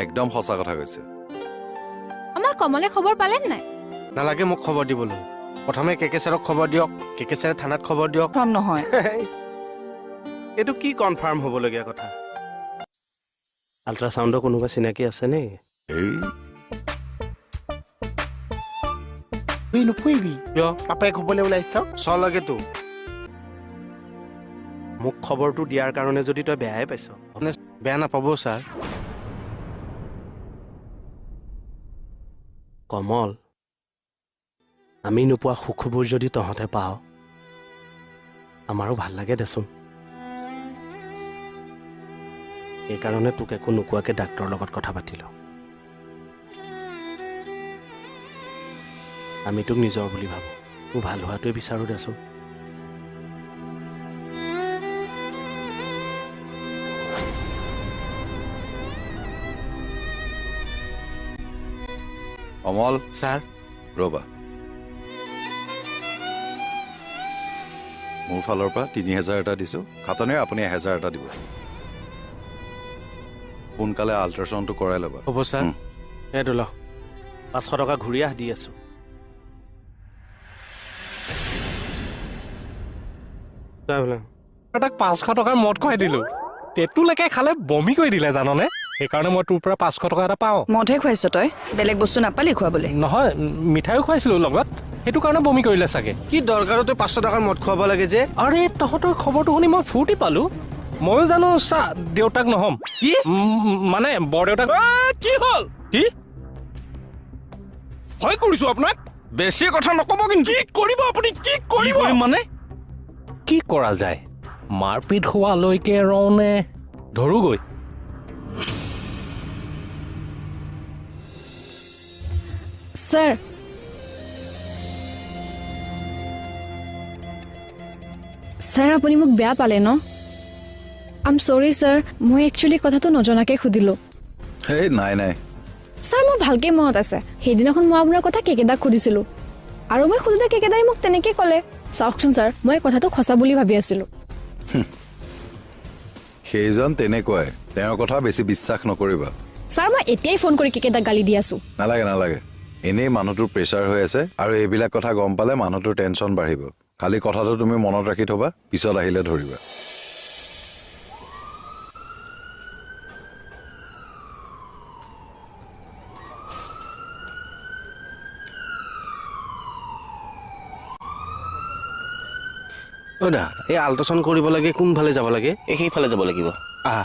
একদম সঁচা কথা কৈছে। আমাৰ কমলে খবৰ পালে নাই? নালাগে মোক খবৰ দিবলৈ। প্ৰথমে কেকে ছাৰক খবৰ দিয়ক, কেকে ছাৰে থানাত খবৰ দিয়ক। কনফাৰ্ম নহয়। এইটো কি কনফাৰ্ম হ'বলগীয়া কথা? আল্ট্ৰাচাউণ্ডৰ কোনোবা চিনাকি আছে নে? এই নপৰিবি কিয়? পাপাই খবলৈ ওলাইছ চ লাগেতো। মোক খবৰটো দিয়াৰ কাৰণে যদি তই বেয়াই পাইছ, বেয়া নাপাব ছাৰ। কমল, আমি নোপোৱা সুখবোৰ যদি তহঁতে পাওঁ, আমাৰো ভাল লাগে দেচোন। সেইকাৰণে তোক একো নোকোৱাকে ডাক্তৰৰ লগত কথা পাতিলো। আমি তোক নিজৰ বুলি ভাবো, তোৰ ভাল হোৱাটোৱে বিচাৰো দেচোন। কমল ছাৰ, ৰবা, মোৰ ফালৰ পৰা ৩,০০০ এটা দিছো, খাটনিৰ আপুনি ১,০০০ এটা দিব। সোনকালে আল্ট্ৰাচাউণ্ডটো কৰাই ল'বা। হ'ব ছাৰ। এইটো ল, ৫০০ টকা ঘূৰি দি আছো। তাক ৫০০ টকাৰ মদ খুৱাই দিলো, তেঁতুলৈকে খালে বমি কৰি দিলে জাননে। সেইকাৰণে মই তোৰ পৰা ৫০০ টকা এটা পাওঁ। মদহে খুৱাইছ তই, বেলেগ বস্তু নাপালি খুৱাবলৈ? নহয়, মিঠাইও খুৱাইছিলো লগত, সেইটো কাৰণে বমি কৰিলে চাগে। কি দৰকাৰতো ৫০০ টকাৰ মদ খুৱাব লাগে যে? আৰে তহঁতৰ খবৰটো শুনি মই ফূৰ্তি পালো। ময়ো জানো চা দেউতাক নহম। কি মানে বৰদেউতাক। কি হ'ল? কি ভয় কৰিছো আপোনাক। বেছি কথা নকব কিন্তু। কি কৰিব আপুনি? কি কৰিব মানে? কি কৰা যায়? মাৰপিট হোৱালৈকে ৰওনে ধৰোগৈ। ছাৰ, ছাৰ আপুনি মোক বেয়া পালে ন? আম চৰি ছাৰ, মই একচুৱেলি কথাটো নজনাকৈ সুধিলোঁ। এই নাই নাই, ছাৰ মোৰ ভালকৈ মনত আছে, সেইদিনাখন মই আপোনাৰ কথা কেকেদাক সুধিছিলোঁ আৰু মই সোধোতে কেকেদাই মোক তেনেকৈ ক'লে। চাওকচোন ছাৰ, মই কথাটো সঁচা বুলি ভাবি আছিলোঁ। সেইজন তেনেকুৱাই, তেওঁৰ কথা বেছি বিশ্বাস নকৰিবা। ছাৰ মই এতিয়াই ফোন কৰি কেকেদাক গালি দি আছোঁ। নালাগে নালাগে, এনেই মানুহটোৰ প্ৰেছাৰ হৈ আছে আৰু এইবিলাক কথা গম পালে মানুহটোৰ টেনশ্যন বাঢ়িব। খালি কথাটো তুমি মনত ৰাখি থবা, পিছত আহিলে ধৰিবা। এই আল্ট্ৰাচাউণ্ড কৰিব লাগে, কোনফালে যাব লাগে? সেইফালে যাব লাগিব। আহ